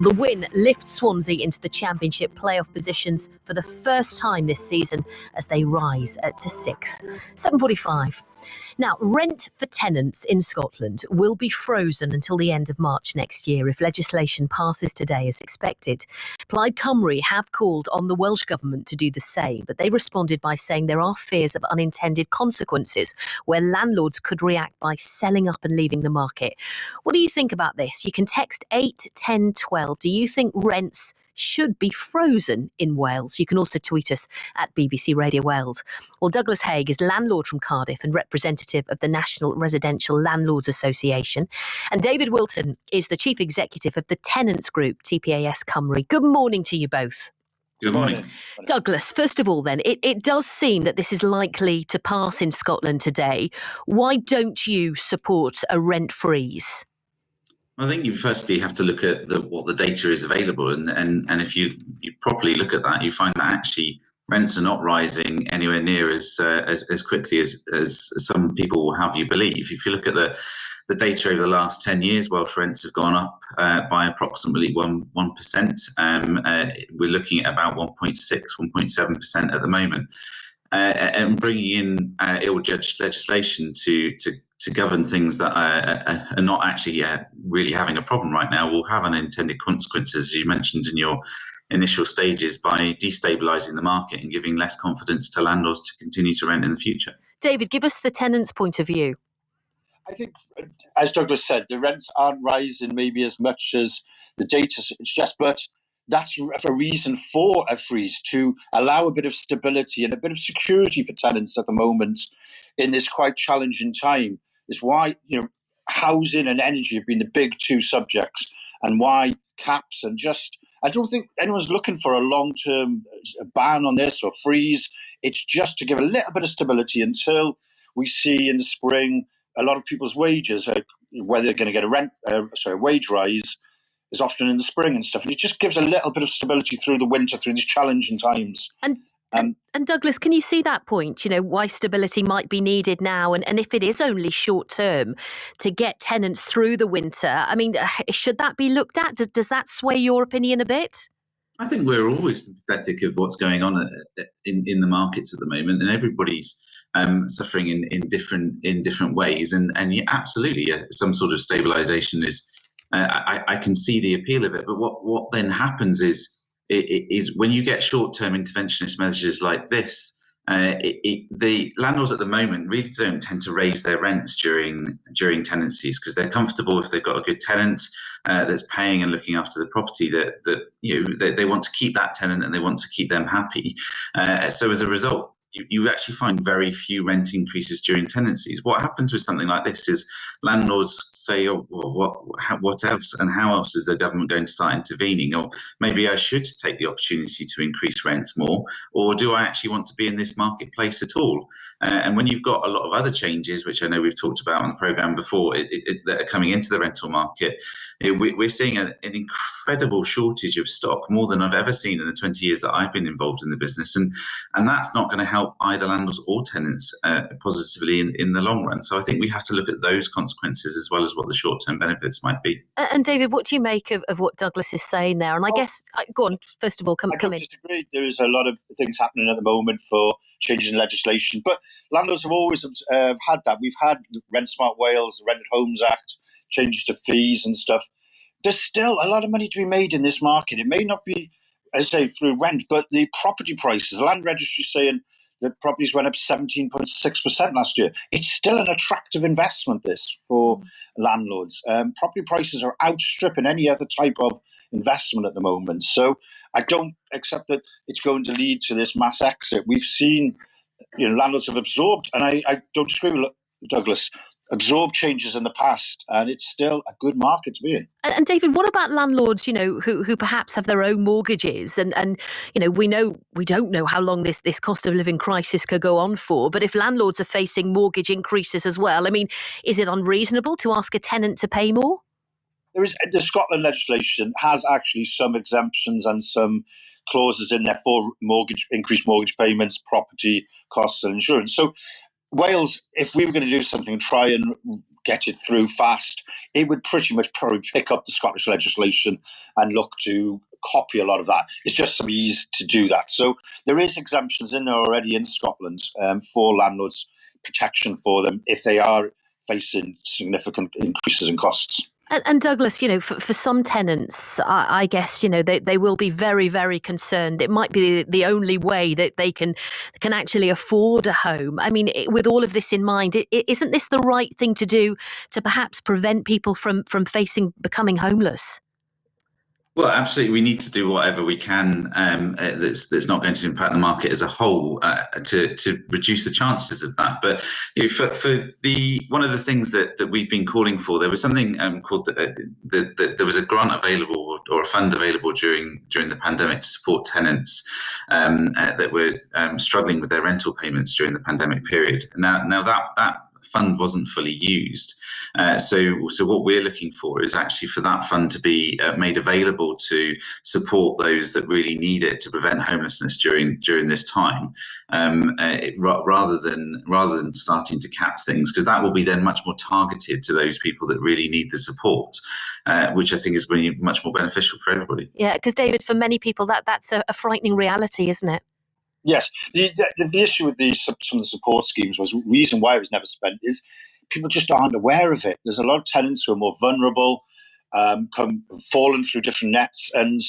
The win lifts Swansea into the Championship playoff positions for the first time this season as they rise to 6th. 7:45. Now, rent for tenants in Scotland will be frozen until the end of March next year if legislation passes today as expected. Plaid Cymru have called on the Welsh Government to do the same, but they responded by saying there are fears of unintended consequences where landlords could react by selling up and leaving the market. What do you think about this? You can text 8 10 12. Do you think rents should be frozen in Wales? You can also tweet us at BBC Radio Wales. Well, Douglas Haig is landlord from Cardiff and representative of the National Residential Landlords Association. And David Wilton is the chief executive of the tenants group, TPAS Cymru. Good morning to you both. Good morning. Douglas, first of all then, it does seem that this is likely to pass in Scotland today. Why don't you support a rent freeze? I think you firstly have to look at what the data is available, and if you properly look at that, you find that actually rents are not rising anywhere near as quickly as some people will have you believe. If you look at the data over the last 10 years, Welsh rents have gone up by approximately 1%. We're looking at about 1.7% at the moment. And bringing in ill-judged legislation to govern things that are not actually really having a problem right now will have unintended consequences, as you mentioned in your initial stages, by destabilising the market and giving less confidence to landlords to continue to rent in the future. David, give us the tenants' point of view. I think, as Douglas said, the rents aren't rising maybe as much as the data suggests, but that's a reason for a freeze, to allow a bit of stability and a bit of security for tenants at the moment in this quite challenging time. Is why housing and energy have been the big two subjects, and why caps and I don't think anyone's looking for a long-term ban on this or freeze. It's just to give a little bit of stability until we see in the spring a lot of people's wages, whether they're going to get a wage rise, is often in the spring and stuff. And it just gives a little bit of stability through the winter, through these challenging times. And Douglas, can you see that point? Why stability might be needed now, and if it is only short term to get tenants through the winter, I mean, should that be looked at? Does that sway your opinion a bit? I think we're always sympathetic of what's going on in the markets at the moment, and everybody's suffering in different ways. And absolutely, some sort of stabilisation is. I can see the appeal of it, but what then happens is when you get short-term interventionist measures like this, the landlords at the moment really don't tend to raise their rents during tenancies, because they're comfortable if they've got a good tenant that's paying and looking after the property, that they want to keep that tenant and they want to keep them happy. So as a result, you actually find very few rent increases during tenancies. What happens with something like this is landlords say, "Oh, well, what else? And how else is the government going to start intervening? Or maybe I should take the opportunity to increase rents more, or do I actually want to be in this marketplace at all?" And when you've got a lot of other changes, which I know we've talked about on the programme before, that are coming into the rental market, we're seeing an incredible shortage of stock, more than I've ever seen in the 20 years that I've been involved in the business. And that's not going to help either landlords or tenants positively in the long run. So I think we have to look at those consequences as well as what the short-term benefits might be. And David, what do you make of what Douglas is saying there? And I guess, go on, first of all, come in. I disagree. There is a lot of things happening at the moment for changes in legislation, but landlords have always had that. We've had Rent Smart Wales, the Rented Homes Act, changes to fees and stuff. There's still a lot of money to be made in this market. It may not be, as I say, through rent, but the property prices, the land registry saying that properties went up 17.6% last year. It's still an attractive investment, this, for landlords. Property prices are outstripping any other type of investment at the moment. So I don't accept that it's going to lead to this mass exit. We've seen, landlords have absorbed, and I don't disagree with Douglas, absorbed changes in the past, and it's still a good market to be in. And David, what about landlords, who perhaps have their own mortgages, and we don't know how long this cost of living crisis could go on for, but if landlords are facing mortgage increases as well, I mean, is it unreasonable to ask a tenant to pay more? The Scotland legislation has actually some exemptions and some clauses in there for increased mortgage payments, property costs and insurance. So Wales, if we were going to do something, try and get it through fast, it would pretty much probably pick up the Scottish legislation and look to copy a lot of that. It's just some ease to do that. So there is exemptions in there already in Scotland for landlords, protection for them if they are facing significant increases in costs. And Douglas, for some tenants, I guess, they will be very, very concerned. It might be the only way that they can actually afford a home. I mean, with all of this in mind, isn't this the right thing to do to perhaps prevent people from becoming homeless? Well, absolutely. We need to do whatever we can that's not going to impact the market as a whole to reduce the chances of that. But for one of the things that we've been calling for, there was something called there was a grant available or a fund available during the pandemic to support tenants that were struggling with their rental payments during the pandemic period. Now that fund wasn't fully used. So what we're looking for is actually for that fund to be made available to support those that really need it to prevent homelessness during this time, rather than starting to cap things, because that will be then much more targeted to those people that really need the support, which I think is really much more beneficial for everybody. Yeah, because David, for many people that's a frightening reality, isn't it? Yes, the issue with some of the support schemes was the reason why it was never spent is people just aren't aware of it. There's a lot of tenants who are more vulnerable, fallen through different nets, and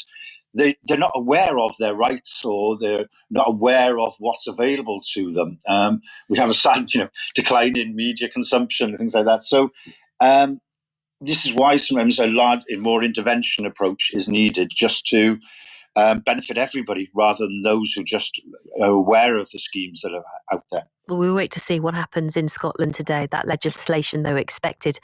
they're not aware of their rights, or they're not aware of what's available to them. We have a sad, decline in media consumption and things like that. So this is why sometimes a more intervention approach is needed, just to benefit everybody rather than those who just are aware of the schemes that are out there. Well, we'll wait to see what happens in Scotland today. That legislation, though, expected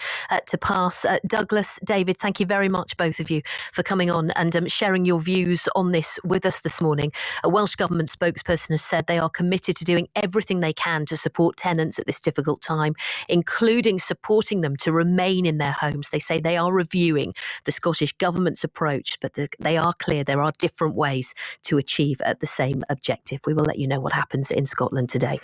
to pass. Douglas, David, thank you very much, both of you, for coming on and sharing your views on this with us this morning. A Welsh Government spokesperson has said they are committed to doing everything they can to support tenants at this difficult time, including supporting them to remain in their homes. They say they are reviewing the Scottish Government's approach, but they are clear there are different ways to achieve the same objective. We will let you know what happens in Scotland today.